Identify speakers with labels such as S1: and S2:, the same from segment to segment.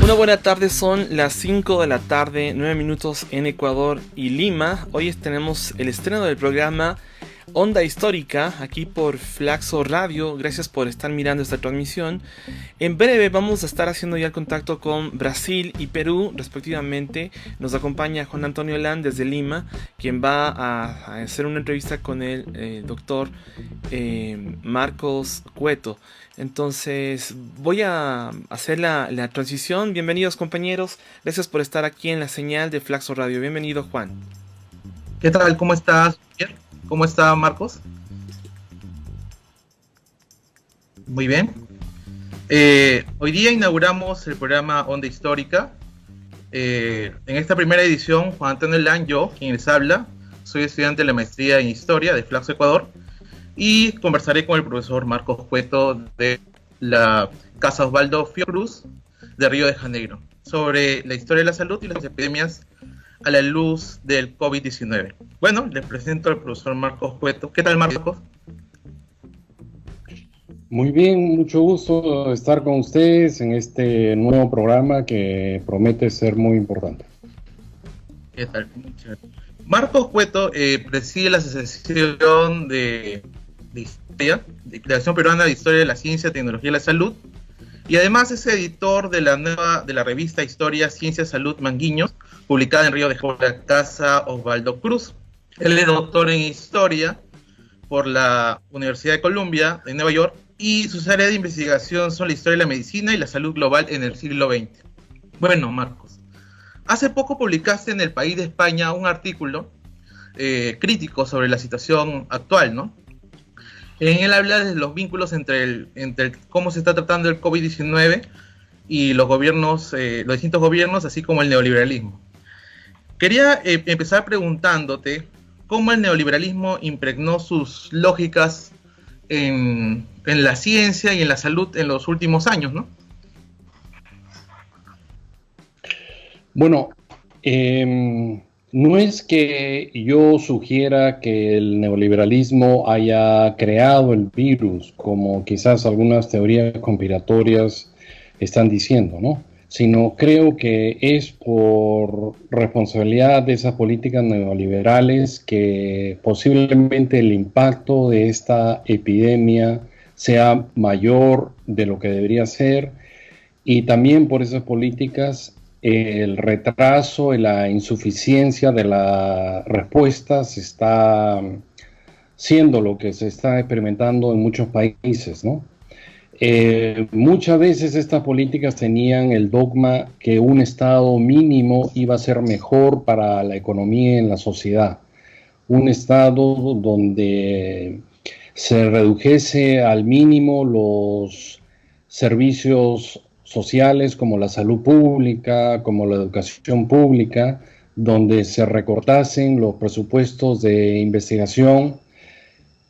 S1: Una buena tarde, son las 5 de la tarde, 9 minutos en Ecuador y Lima. Hoy tenemos el estreno del programa Onda Histórica, aquí por Flaxo Radio. Gracias por estar mirando esta transmisión. En breve vamos a estar haciendo ya el contacto con Brasil y Perú, respectivamente. Nos acompaña Juan Antonio Lan desde Lima, quien va a hacer una entrevista con el doctor Marcos Cueto. Entonces voy a hacer la transición. Bienvenidos, compañeros. Gracias por estar aquí en la señal de Flaxo Radio. Bienvenido, Juan.
S2: ¿Qué tal? ¿Cómo estás? ¿Cómo está Marcos? Muy bien. Hoy día inauguramos el programa Onda Histórica. En esta primera edición, Juan Antonio Lan, yo, quien les habla, soy estudiante de la maestría en Historia de Flaxo, Ecuador, y conversaré con el profesor Marcos Cueto de la Casa Osvaldo Fiocruz de Río de Janeiro sobre la historia de la salud y las epidemias a la luz del COVID-19. Bueno, les presento al profesor Marcos Cueto. ¿Qué tal, Marcos?
S3: Muy bien, mucho gusto estar con ustedes en este nuevo programa que promete ser muy importante.
S2: ¿Qué tal? Marcos Cueto preside la Asociación de Historia, Declaración Peruana de Historia de la Ciencia, Tecnología y la Salud, y además es editor de la revista Historia, Ciencia, Salud, Manguinhos, publicada en Río de Janeiro, la Casa Osvaldo Cruz. Él es doctor en Historia por la Universidad de Columbia, en Nueva York, y sus áreas de investigación son la historia de la medicina y la salud global en el siglo XX. Bueno, Marcos, hace poco publicaste en El País de España un artículo crítico sobre la situación actual, ¿no? En él habla de los vínculos entre cómo se está tratando el COVID-19 y los gobiernos, los distintos gobiernos, así como el neoliberalismo. Quería empezar preguntándote cómo el neoliberalismo impregnó sus lógicas en la ciencia y en la salud en los últimos años, ¿no?
S3: Bueno, no es que yo sugiera que el neoliberalismo haya creado el virus, como quizás algunas teorías conspiratorias están diciendo, ¿no? Sino creo que es por responsabilidad de esas políticas neoliberales que posiblemente el impacto de esta epidemia sea mayor de lo que debería ser, y también por esas políticas el retraso y la insuficiencia de las respuestas está siendo lo que se está experimentando en muchos países, ¿no? Muchas veces estas políticas tenían el dogma que un estado mínimo iba a ser mejor para la economía en la sociedad. Un estado donde se redujese al mínimo los servicios sociales como la salud pública, como la educación pública, donde se recortasen los presupuestos de investigación.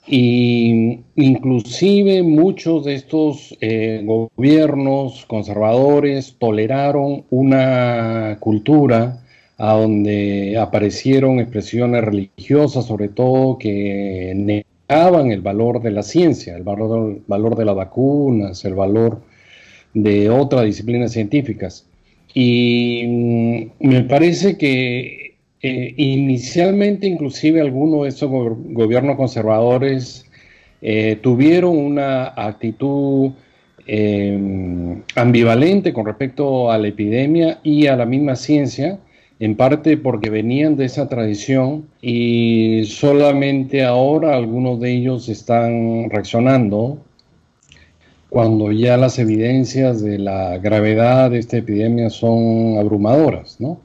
S3: Y inclusive muchos de estos gobiernos conservadores toleraron una cultura a donde aparecieron expresiones religiosas, sobre todo, que negaban el valor de la ciencia, el valor de las vacunas, el valor de otras disciplinas científicas. Y me parece que inicialmente inclusive algunos de estos gobiernos conservadores tuvieron una actitud ambivalente con respecto a la epidemia y a la misma ciencia, en parte porque venían de esa tradición, y solamente ahora algunos de ellos están reaccionando cuando ya las evidencias de la gravedad de esta epidemia son abrumadoras, ¿no?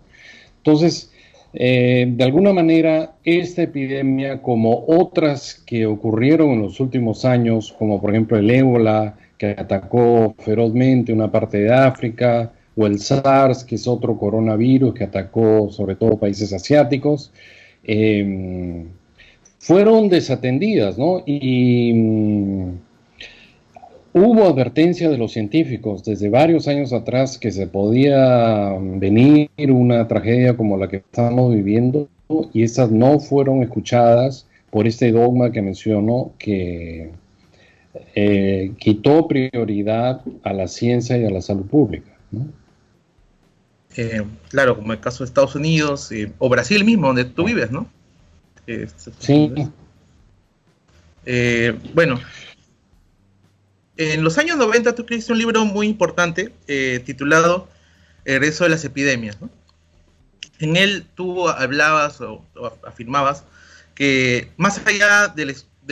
S3: Entonces, de alguna manera, esta epidemia, como otras que ocurrieron en los últimos años, como por ejemplo el ébola, que atacó ferozmente una parte de África, o el SARS, que es otro coronavirus que atacó sobre todo países asiáticos, fueron desatendidas, ¿no? Y hubo advertencia de los científicos desde varios años atrás que se podía venir una tragedia como la que estamos viviendo, y esas no fueron escuchadas por este dogma que menciono, que quitó prioridad a la ciencia y a la salud pública, ¿no?
S2: Claro, como el caso de Estados Unidos o Brasil mismo, donde tú vives, ¿no?
S3: Sí.
S2: Bueno, en los años 90 tú escribiste un libro muy importante titulado El regreso de las epidemias, ¿no? En él tú hablabas o afirmabas que más allá del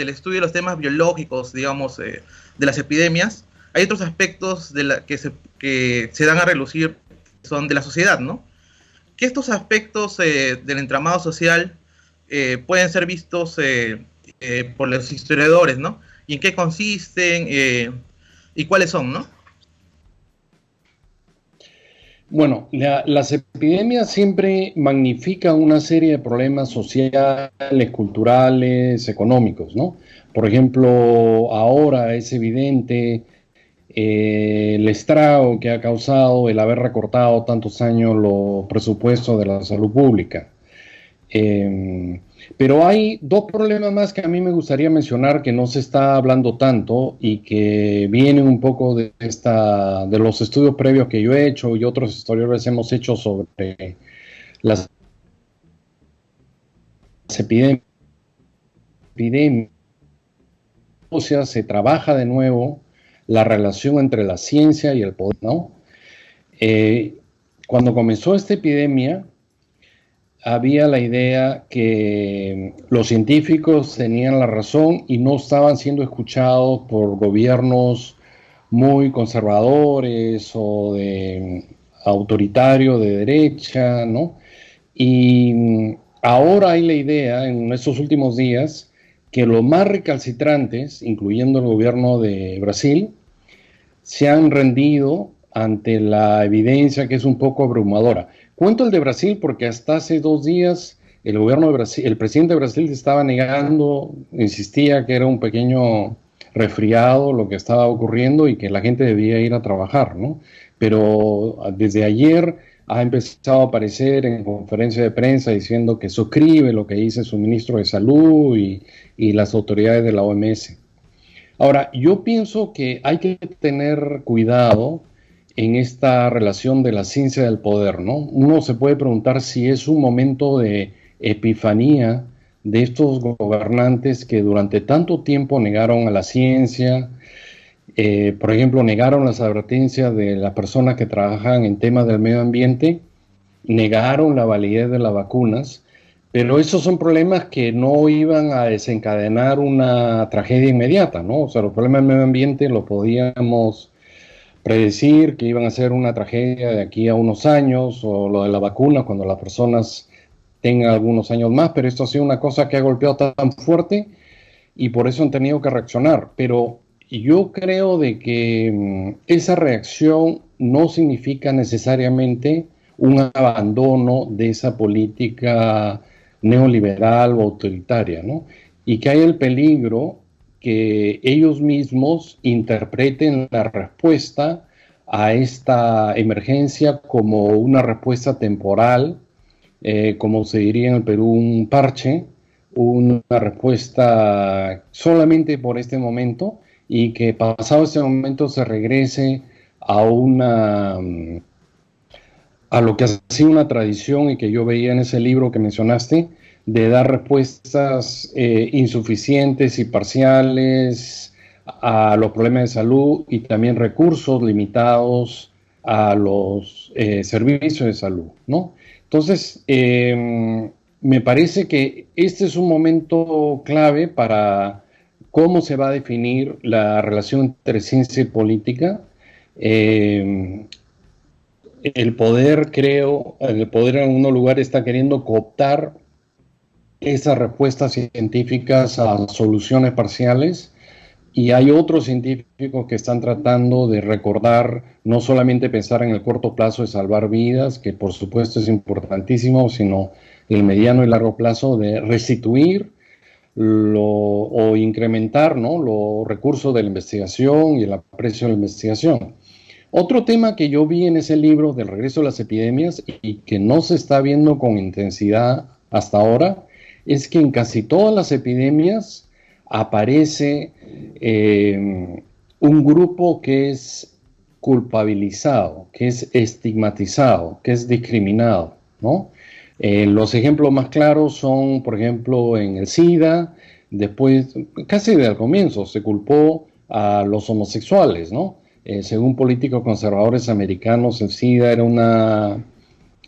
S2: estudio de los temas biológicos, digamos, de las epidemias, hay otros aspectos que se dan a relucir, que son de la sociedad, ¿no? Que estos aspectos del entramado social pueden ser vistos por los historiadores, ¿no? Y en qué consisten y cuáles son, ¿no?
S3: Bueno, las epidemias siempre magnifican una serie de problemas sociales, culturales, económicos, ¿no? Por ejemplo, ahora es evidente el estrago que ha causado el haber recortado tantos años los presupuestos de la salud pública. Pero hay dos problemas más que a mí me gustaría mencionar que no se está hablando tanto y que vienen un poco de los estudios previos que yo he hecho y otros historiadores hemos hecho sobre las epidemias. O sea, se trabaja de nuevo la relación entre la ciencia y el poder, ¿no? Cuando comenzó esta epidemia, había la idea que los científicos tenían la razón y no estaban siendo escuchados por gobiernos muy conservadores o de autoritario de derecha, ¿no? Y ahora hay la idea, en estos últimos días, que los más recalcitrantes, incluyendo el gobierno de Brasil, se han rendido ante la evidencia que es un poco abrumadora. Cuento el de Brasil porque hasta hace 2 días el gobierno de Brasil, el presidente de Brasil se estaba negando, insistía que era un pequeño resfriado lo que estaba ocurriendo y que la gente debía ir a trabajar, ¿no? Pero desde ayer ha empezado a aparecer en conferencia de prensa diciendo que suscribe lo que dice su ministro de Salud y las autoridades de la OMS. Ahora, yo pienso que hay que tener cuidado en esta relación de la ciencia del poder, ¿no? Uno se puede preguntar si es un momento de epifanía de estos gobernantes que durante tanto tiempo negaron a la ciencia, por ejemplo, negaron las advertencias de las personas que trabajan en temas del medio ambiente, negaron la validez de las vacunas, pero esos son problemas que no iban a desencadenar una tragedia inmediata, ¿no? O sea, los problemas del medio ambiente los podíamos predecir que iban a ser una tragedia de aquí a unos años, o lo de la vacuna cuando las personas tengan algunos años más, pero esto ha sido una cosa que ha golpeado tan fuerte y por eso han tenido que reaccionar. Pero yo creo de que esa reacción no significa necesariamente un abandono de esa política neoliberal o autoritaria, ¿no? Y que hay el peligro que ellos mismos interpreten la respuesta a esta emergencia como una respuesta temporal, como se diría en el Perú, un parche, una respuesta solamente por este momento y que pasado este momento se regrese a lo que ha sido una tradición y que yo veía en ese libro que mencionaste, de dar respuestas insuficientes y parciales a los problemas de salud y también recursos limitados a los servicios de salud, ¿no? Entonces, me parece que este es un momento clave para cómo se va a definir la relación entre ciencia y política. El poder, creo, el poder en algunos lugares está queriendo cooptar esas respuestas científicas a soluciones parciales y hay otros científicos que están tratando de recordar, no solamente pensar en el corto plazo de salvar vidas, que por supuesto es importantísimo, sino el mediano y largo plazo de restituir o incrementar, ¿no?, los recursos de la investigación y el aprecio de la investigación. Otro tema que yo vi en ese libro del regreso de las epidemias y que no se está viendo con intensidad hasta ahora es que en casi todas las epidemias aparece un grupo que es culpabilizado, que es estigmatizado, que es discriminado, ¿no? Los ejemplos más claros son, por ejemplo, en el SIDA. Después, casi desde el comienzo, se culpó a los homosexuales, ¿no? Según políticos conservadores americanos, el SIDA era una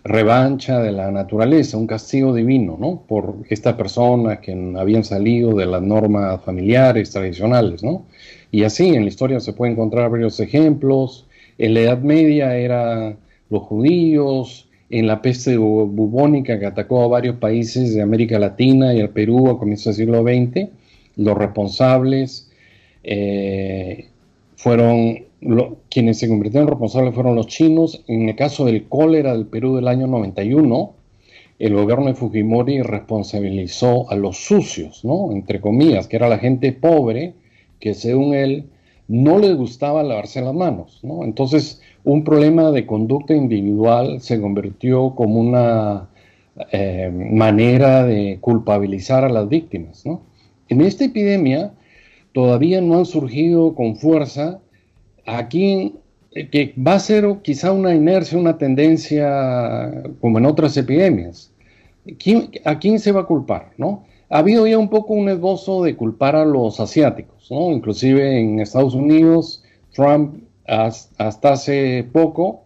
S3: revancha de la naturaleza, un castigo divino, ¿no? Por estas personas que habían salido de las normas familiares tradicionales, ¿no? Y así en la historia se puede encontrar varios ejemplos. En la Edad Media eran los judíos, en la peste bubónica que atacó a varios países de América Latina y al Perú a comienzos del siglo XX, los responsables quienes se convirtieron en responsables fueron los chinos. En el caso del cólera del Perú del año 91, el gobierno de Fujimori responsabilizó a los sucios, ¿no? Entre comillas, que era la gente pobre que según él no les gustaba lavarse las manos, ¿no? Entonces, un problema de conducta individual se convirtió como una manera de culpabilizar a las víctimas, ¿no? En esta epidemia todavía no han surgido con fuerza aquí, que va a ser quizá una inercia, una tendencia como en otras epidemias. ¿A quién se va a culpar, no? Ha habido ya un poco un esbozo de culpar a los asiáticos, ¿no? Inclusive en Estados Unidos, Trump hasta hace poco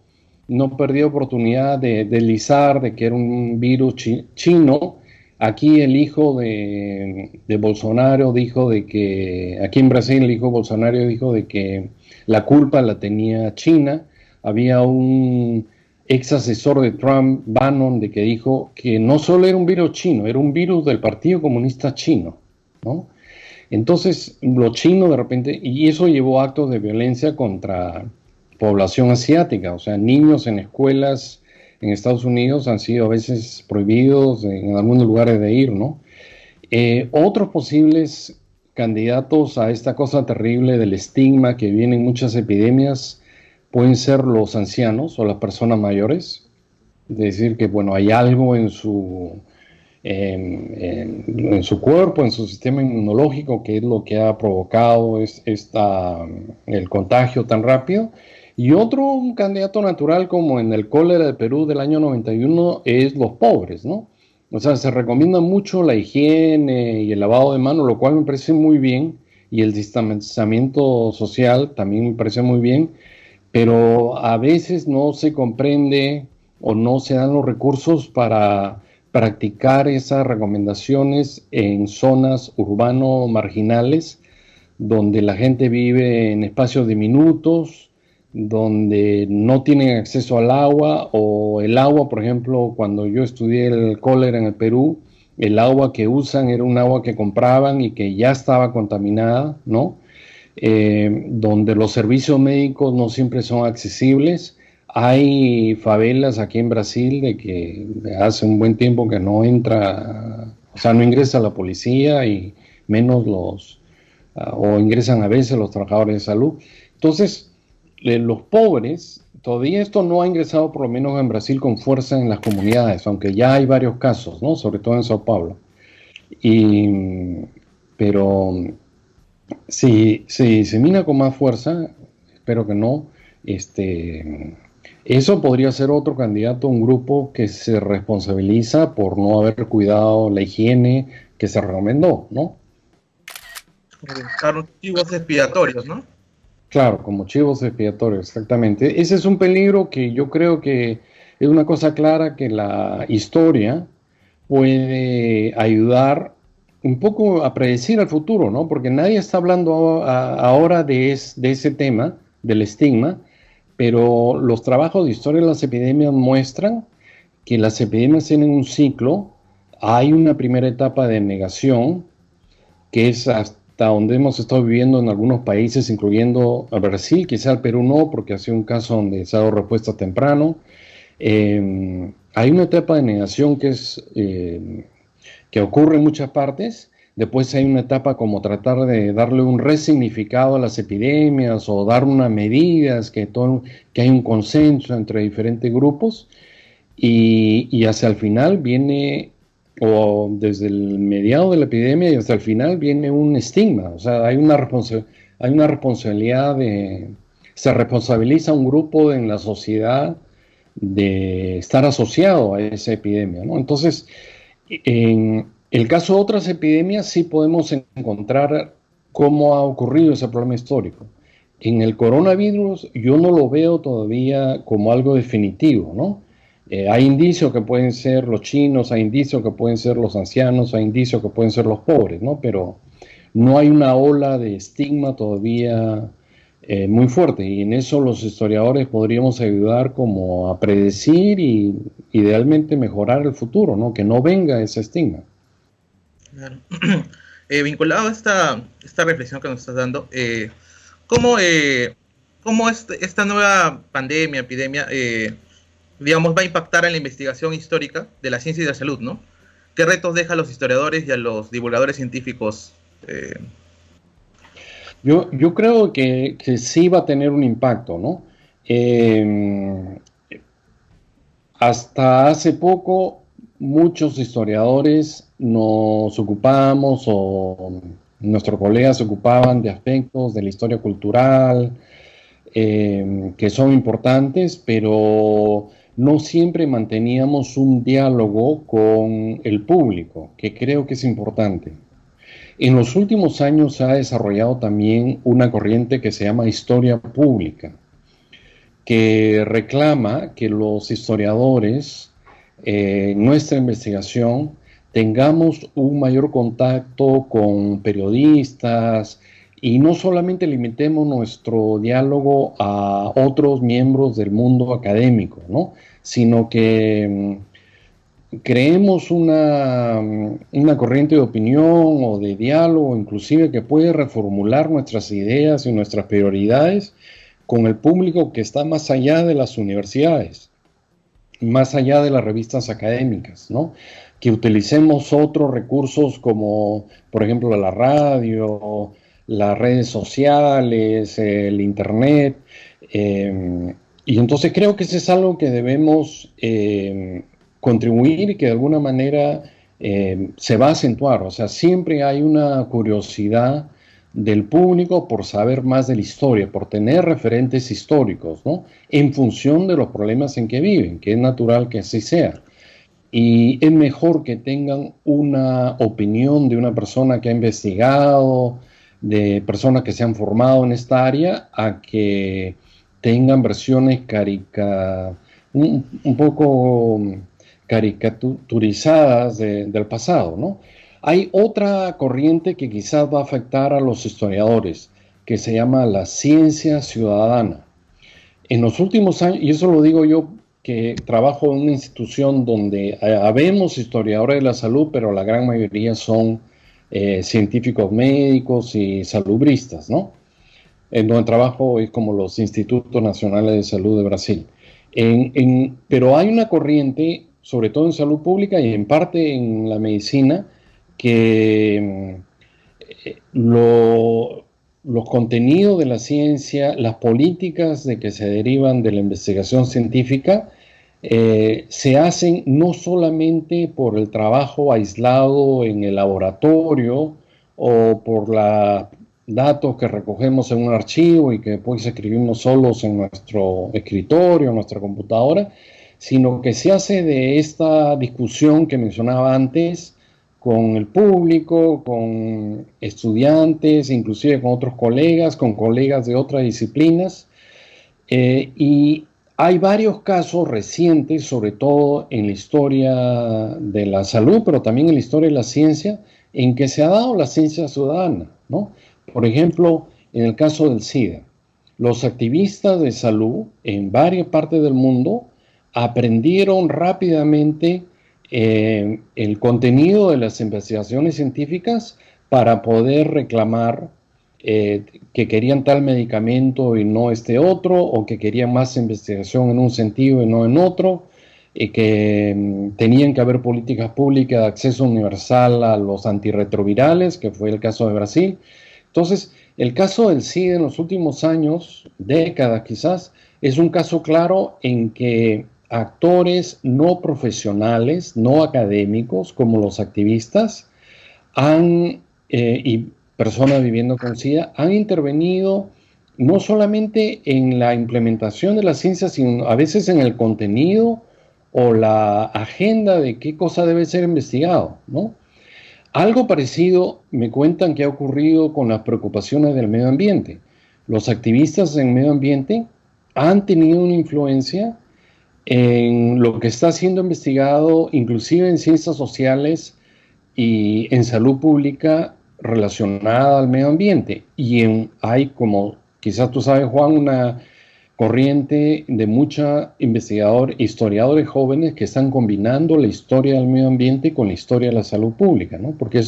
S3: no perdió oportunidad de deslizar de que era un virus chino. Aquí el hijo de Bolsonaro dijo de que, aquí en Brasil el hijo de Bolsonaro dijo de que la culpa la tenía China. Había un ex asesor de Trump, Bannon, de que dijo que no solo era un virus chino, era un virus del Partido Comunista Chino, ¿no? Entonces, los chinos de repente, y eso llevó a actos de violencia contra población asiática, o sea, niños en escuelas en Estados Unidos han sido a veces prohibidos en algunos lugares de ir, ¿no? Otros posibles candidatos a esta cosa terrible del estigma que viene en muchas epidemias pueden ser los ancianos o las personas mayores. Es decir, que bueno, hay algo en su cuerpo, en su sistema inmunológico, que es lo que ha provocado el contagio tan rápido. Y un candidato natural, como en el cólera de Perú del año 91, es los pobres, ¿no? O sea, se recomienda mucho la higiene y el lavado de manos, lo cual me parece muy bien, y el distanciamiento social también me parece muy bien, pero a veces no se comprende o no se dan los recursos para practicar esas recomendaciones en zonas urbano-marginales, donde la gente vive en espacios diminutos, donde no tienen acceso al agua, o el agua, por ejemplo, cuando yo estudié el cólera en el Perú, el agua que usan era un agua que compraban y que ya estaba contaminada, ¿no? Donde los servicios médicos no siempre son accesibles. Hay favelas aquí en Brasil de que hace un buen tiempo que no entra, o sea, no ingresa la policía y menos o ingresan a veces los trabajadores de salud. Entonces, los pobres, todavía esto no ha ingresado por lo menos en Brasil con fuerza en las comunidades, aunque ya hay varios casos, ¿no? Sobre todo en Sao Paulo. Pero si se mina con más fuerza, espero que no, eso podría ser otro candidato, un grupo que se responsabiliza por no haber cuidado la higiene que se recomendó, ¿no?
S2: Claro, chivos expiatorios, ¿no?
S3: Claro, como chivos expiatorios, exactamente. Ese es un peligro que yo creo que es una cosa clara, que la historia puede ayudar un poco a predecir el futuro, ¿no? Porque nadie está hablando ahora de ese tema, del estigma, pero los trabajos de historia de las epidemias muestran que las epidemias tienen un ciclo. Hay una primera etapa de negación, que es hasta donde hemos estado viviendo en algunos países, incluyendo a Brasil, quizá el Perú no, porque ha sido un caso donde se ha dado respuesta temprano. Hay una etapa de negación que ocurre en muchas partes. Después hay una etapa como tratar de darle un resignificado a las epidemias o dar unas medidas, que hay un consenso entre diferentes grupos. Y hacia el final viene, o desde el mediado de la epidemia y hasta el final, viene un estigma. O sea, hay una responsabilidad se responsabiliza a un grupo en la sociedad de estar asociado a esa epidemia, ¿no? Entonces, en el caso de otras epidemias sí podemos encontrar cómo ha ocurrido ese problema histórico. En el coronavirus yo no lo veo todavía como algo definitivo, ¿no? Hay indicios que pueden ser los chinos, hay indicios que pueden ser los ancianos, hay indicios que pueden ser los pobres, ¿no? Pero no hay una ola de estigma todavía muy fuerte, y en eso los historiadores podríamos ayudar como a predecir y idealmente mejorar el futuro, ¿no? Que no venga ese estigma.
S2: Claro. Vinculado a esta reflexión que nos estás dando, ¿cómo, cómo esta nueva pandemia, epidemia, digamos, va a impactar en la investigación histórica de la ciencia y de la salud, ¿no? ¿Qué retos deja a los historiadores y a los divulgadores científicos?
S3: Yo creo que sí va a tener un impacto, ¿no? Hasta hace poco muchos historiadores nos ocupábamos, o nuestros colegas se ocupaban de aspectos de la historia cultural que son importantes, pero no siempre manteníamos un diálogo con el público, que creo que es importante. En los últimos años se ha desarrollado también una corriente que se llama historia pública, que reclama que los historiadores, nuestra investigación, tengamos un mayor contacto con periodistas y no solamente limitemos nuestro diálogo a otros miembros del mundo académico, ¿no? Sino que creemos una corriente de opinión o de diálogo, inclusive, que puede reformular nuestras ideas y nuestras prioridades con el público que está más allá de las universidades, más allá de las revistas académicas, ¿no? Que utilicemos otros recursos como, por ejemplo, la radio, las redes sociales, el internet, y entonces creo que eso es algo que debemos contribuir y que de alguna manera se va a acentuar. O sea, siempre hay una curiosidad del público por saber más de la historia, por tener referentes históricos, ¿no? En función de los problemas en que viven, que es natural que así sea. Y es mejor que tengan una opinión de una persona que ha investigado, de personas que se han formado en esta área, a que tengan versiones un poco caricaturizadas del pasado, ¿no? Hay otra corriente que quizás va a afectar a los historiadores, que se llama la ciencia ciudadana. En los últimos años, y eso lo digo yo, que trabajo en una institución donde habemos historiadores de la salud, pero la gran mayoría son científicos médicos y salubristas, ¿no? En donde trabajo es como los Institutos Nacionales de Salud de Brasil. Pero hay una corriente, sobre todo en salud pública y en parte en la medicina, que los contenidos de la ciencia, las políticas de que se derivan de la investigación científica, se hacen no solamente por el trabajo aislado en el laboratorio o por los datos que recogemos en un archivo y que después escribimos solos en nuestro escritorio, en nuestra computadora, sino que se hace de esta discusión que mencionaba antes con el público, con estudiantes, inclusive con otros colegas, con colegas de otras disciplinas, y hay varios casos recientes, sobre todo en la historia de la salud, pero también en la historia de la ciencia, en que se ha dado la ciencia ciudadana, ¿no? Por ejemplo, en el caso del SIDA, los activistas de salud en varias partes del mundo aprendieron rápidamente el contenido de las investigaciones científicas para poder reclamar que querían tal medicamento y no este otro, o que querían más investigación en un sentido y no en otro, y que tenían que haber políticas públicas de acceso universal a los antirretrovirales, que fue el caso de Brasil. Entonces, el caso del SIDA en los últimos años, décadas quizás, es un caso claro en que actores no profesionales, no académicos, como los activistas, y personas viviendo con SIDA, han intervenido no solamente en la implementación de la ciencia, sino a veces en el contenido o la agenda de qué cosa debe ser investigado, ¿no? Algo parecido me cuentan que ha ocurrido con las preocupaciones del medio ambiente. Los activistas en medio ambiente han tenido una influencia en lo que está siendo investigado, inclusive en ciencias sociales y en salud pública relacionada al medio ambiente. Hay, como quizás tú sabes, Juan, una corriente de muchos historiadores jóvenes que están combinando la historia del medio ambiente con la historia de la salud pública, ¿no? Porque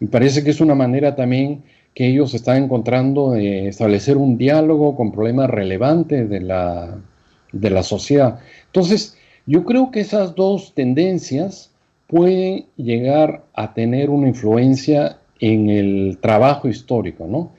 S3: me parece que es una manera también que ellos están encontrando de establecer un diálogo con problemas relevantes de la sociedad. Entonces, yo creo que esas dos tendencias pueden llegar a tener una influencia en el trabajo histórico, ¿no?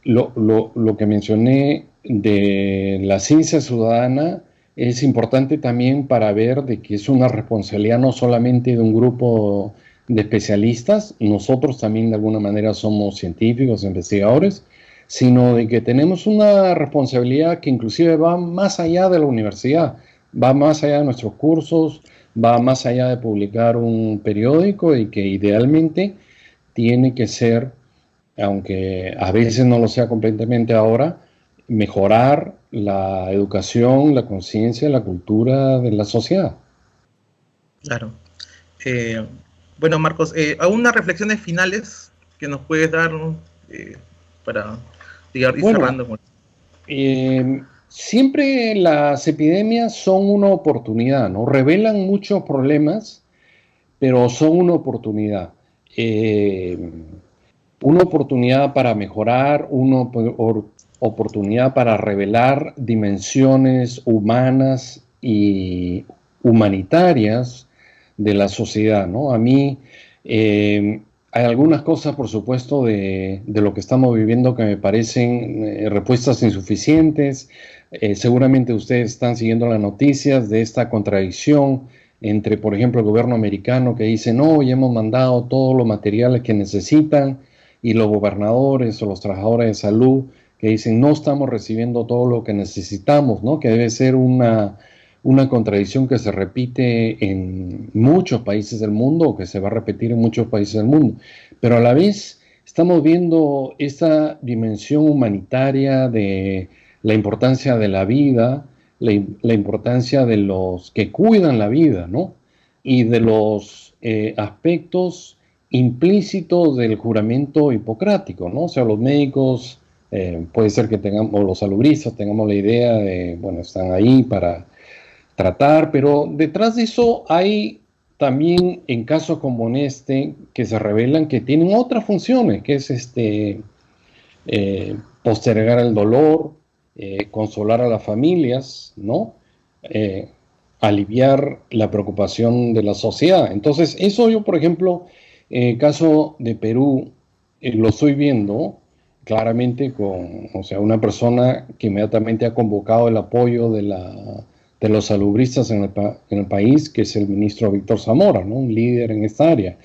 S3: Lo que mencioné de la ciencia ciudadana es importante también para ver de que es una responsabilidad no solamente de un grupo de especialistas, nosotros también de alguna manera somos científicos, investigadores, sino de que tenemos una responsabilidad que inclusive va más allá de la universidad, va más allá de nuestros cursos, va más allá de publicar un periódico y que idealmente tiene que ser, aunque a veces no lo sea completamente ahora, mejorar la educación, la conciencia, la cultura de la sociedad.
S2: Claro. Bueno, Marcos, algunas reflexiones finales que nos puedes dar para ir cerrando.
S3: Siempre las epidemias son una oportunidad, ¿no? Revelan muchos problemas, pero son una oportunidad. Una oportunidad para mejorar, una oportunidad para revelar dimensiones humanas y humanitarias de la sociedad, ¿no? A mí hay algunas cosas, por supuesto, de lo que estamos viviendo que me parecen respuestas insuficientes. Seguramente ustedes están siguiendo las noticias de esta contradicción entre, por ejemplo, el gobierno americano que dice, no, ya hemos mandado todos los materiales que necesitan, y los gobernadores o los trabajadores de salud que dicen, no estamos recibiendo todo lo que necesitamos, ¿no? Que debe ser una contradicción que se repite en muchos países del mundo, o que se va a repetir en muchos países del mundo. Pero a la vez estamos viendo esta dimensión humanitaria de la importancia de la vida, la importancia de los que cuidan la vida, ¿no? Y de los aspectos implícitos del juramento hipocrático, ¿no? O sea, los médicos, puede ser que tengamos, o los salubristas, tengamos la idea de, bueno, están ahí para tratar, pero detrás de eso hay también, en casos como este, que se revelan que tienen otras funciones, que es postergar el dolor, consolar a las familias, ¿no? Aliviar la preocupación de la sociedad. Entonces, eso yo, por ejemplo, en el caso de Perú, lo estoy viendo claramente con, o sea, una persona que inmediatamente ha convocado el apoyo de los salubristas en el país, que es el ministro Víctor Zamora, ¿no? Un líder en esta área.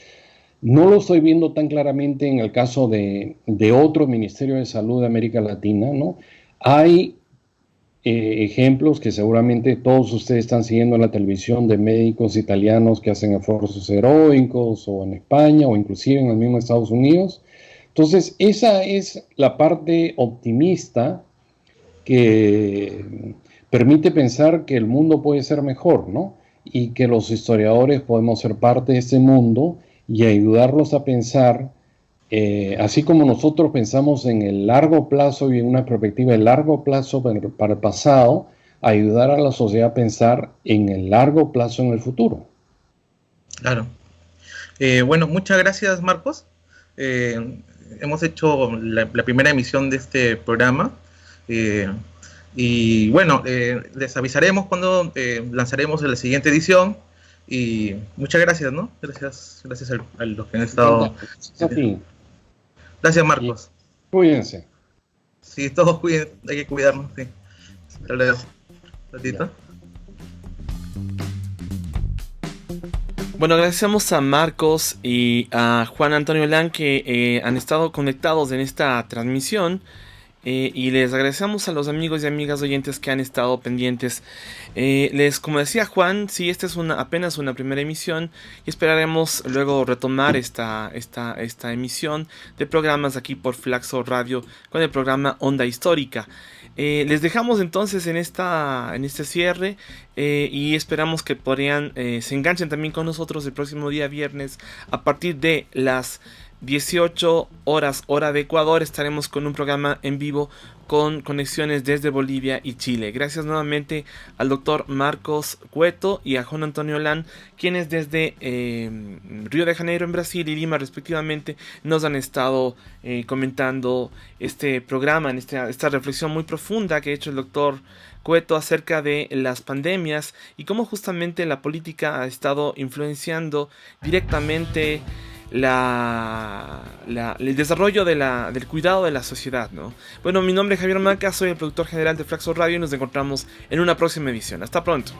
S3: No lo estoy viendo tan claramente en el caso de otro Ministerio de Salud de América Latina, ¿no? Hay ejemplos que seguramente todos ustedes están siguiendo en la televisión de médicos italianos que hacen esfuerzos heroicos, o en España, o inclusive en el mismo Estados Unidos. Entonces, esa es la parte optimista que permite pensar que el mundo puede ser mejor, ¿no? Y que los historiadores podemos ser parte de ese mundo y ayudarlos a pensar, así como nosotros pensamos en el largo plazo y en una perspectiva de largo plazo para el pasado, ayudar a la sociedad a pensar en el largo plazo en el futuro.
S2: Claro. Bueno, muchas gracias, Marcos. Hemos hecho la primera emisión de este programa. Y bueno, les avisaremos cuando lanzaremos la siguiente edición. Y muchas gracias, ¿no? Gracias a los que han estado. Gracias, Marcos.
S3: Cuídense.
S2: Sí, todos cuiden, hay que cuidarnos. Sí. Hasta luego. ¿Ratito?
S1: Bueno, agradecemos a Marcos y a Juan Antonio Lang que han estado conectados en esta transmisión. y les agradecemos a los amigos y amigas oyentes que han estado pendientes. Como decía Juan, sí, esta es apenas una primera emisión y esperaremos luego retomar esta emisión de programas aquí por Flaxo Radio con el programa Onda Histórica. Les dejamos entonces en este cierre y esperamos que se enganchen también con nosotros el próximo día viernes a partir de las 18 horas hora de Ecuador. Estaremos con un programa en vivo con conexiones desde Bolivia y Chile. Gracias nuevamente al doctor Marcos Cueto y a Juan Antonio Lan, quienes desde Río de Janeiro en Brasil y Lima respectivamente nos han estado comentando este programa, esta reflexión muy profunda que ha hecho el doctor Cueto acerca de las pandemias y cómo justamente la política ha estado influenciando directamente el desarrollo del cuidado de la sociedad, ¿no? Bueno, mi nombre es Javier Maca, soy el productor general de Flaxo Radio y nos encontramos en una próxima edición. Hasta pronto.